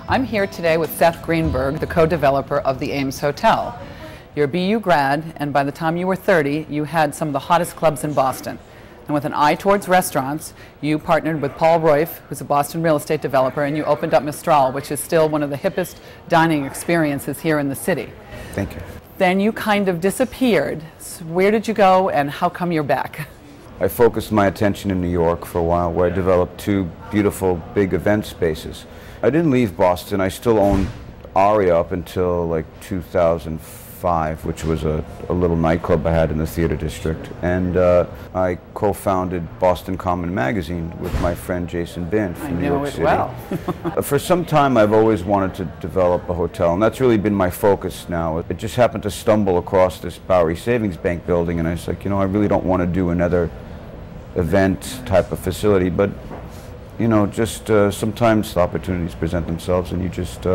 I'm here today with Seth Greenberg, the co-developer of the Ames Hotel. You're a BU grad, and by the time you were 30, you had some of the hottest clubs in Boston. And with an eye towards restaurants, you partnered with Paul Royf, who's a Boston real estate developer, and you opened up Mistral, which is still one of the hippest dining experiences here in the city. Thank you. Then you kind of disappeared. So where did you go, and how come you're back? I focused my attention in New York for a while, where I developed two beautiful big event spaces. I didn't leave Boston. I still owned Aria up until like 2005, which was a little nightclub I had in the theater district. And I co-founded Boston Common Magazine with my friend Jason Bin from New York City. Well. For some time I've always wanted to develop a hotel, and that's really been my focus now. It just happened to stumble across this Bowery Savings Bank building, and I was like, you know, I really don't want to do another event type of facility, but you know, just sometimes the opportunities present themselves, and you just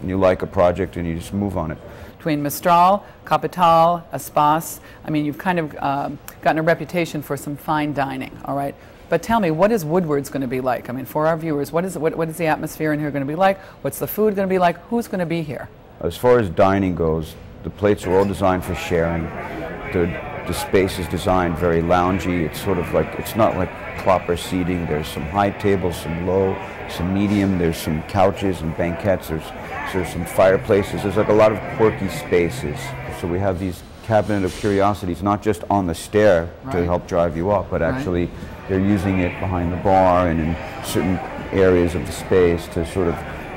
you like a project and you just move on it. Between Mistral, Capital, Espace, I mean, you've kind of gotten a reputation for some fine dining, all right? But tell me, what is Woodward's going to be like? I mean, for our viewers, what is the atmosphere in here going to be like? What's the food going to be like? Who's going to be here? As far as dining goes, the plates are all designed for sharing. The space is designed very loungy. It's sort of like, it's not like proper seating. There's some high tables, some low, some medium. There's some couches and banquettes. There's some fireplaces. There's like a lot of quirky spaces. So we have these cabinet of curiosities, not just on the stair to help drive you up, but actually they're using it behind the bar and in certain areas of the space to sort of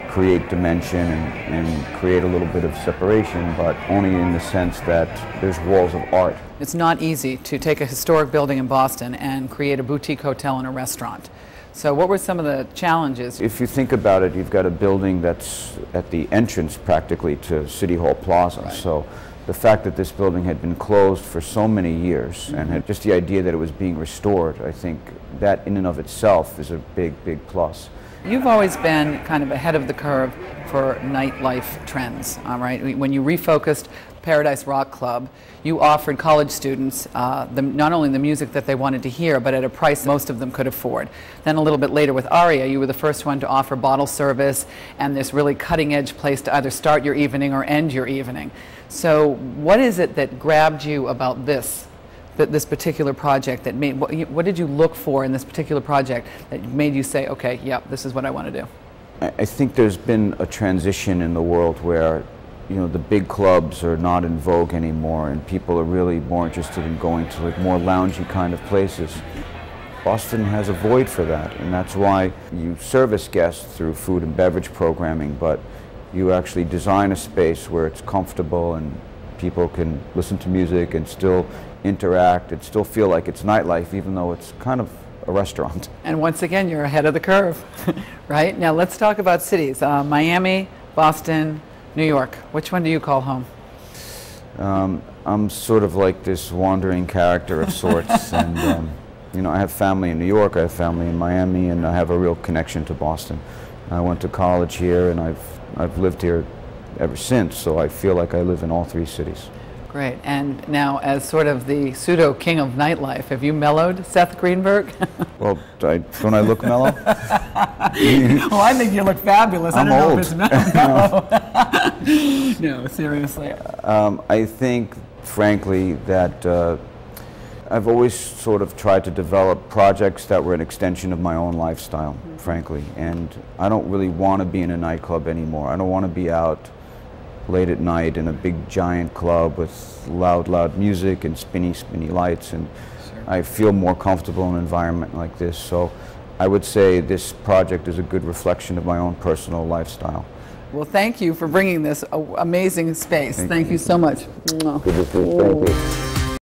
create dimension and create a little bit of separation, but only in the sense that there's walls of art. It's not easy to take a historic building in Boston and create a boutique hotel and a restaurant. So what were some of the challenges? If you think about it, you've got a building that's at the entrance practically to City Hall Plaza. So the fact that this building had been closed for so many years and had just the idea that it was being restored, I think that in and of itself is a big, big plus. You've always been kind of ahead of the curve for nightlife trends, all right? When you refocused Paradise Rock Club, you offered college students not only the music that they wanted to hear, but at a price most of them could afford. Then a little bit later with Aria, you were the first one to offer bottle service and this really cutting-edge place to either start your evening or end your evening. So what is it that grabbed you about this particular project that made, what did you look for in this particular project that made you say, okay, yep, this is what I want to do? I think there's been a transition in the world where, you know, the big clubs are not in vogue anymore, and people are really more interested in going to like more loungy kind of places. Boston has a void for that, and that's why you service guests through food and beverage programming, but you actually design a space where it's comfortable and people can listen to music and still interact and still feel like it's nightlife, even though it's kind of a restaurant. And once again, you're ahead of the curve, right? Now let's talk about cities. Miami, Boston, New York. Which one do you call home? I'm sort of like this wandering character of sorts, and you know, I have family in New York, I have family in Miami, and I have a real connection to Boston. I went to college here, and I've lived here ever since, so I feel like I live in all three cities. Great. And now, as sort of the pseudo king of nightlife, have you mellowed, Seth Greenberg? Well, don't I look mellow? Well, I think you look fabulous. I'm I don't old. know if it's mellow. No, seriously. I think, frankly, that I've always sort of tried to develop projects that were an extension of my own lifestyle, frankly. And I don't really want to be in a nightclub anymore. I don't want to be out late at night in a big giant club with loud music and spinny lights, and I feel more comfortable in an environment like this. So I would say this project is a good reflection of my own personal lifestyle. Well, thank you for bringing this amazing space. Thank you so much. Good to see you. Thank you.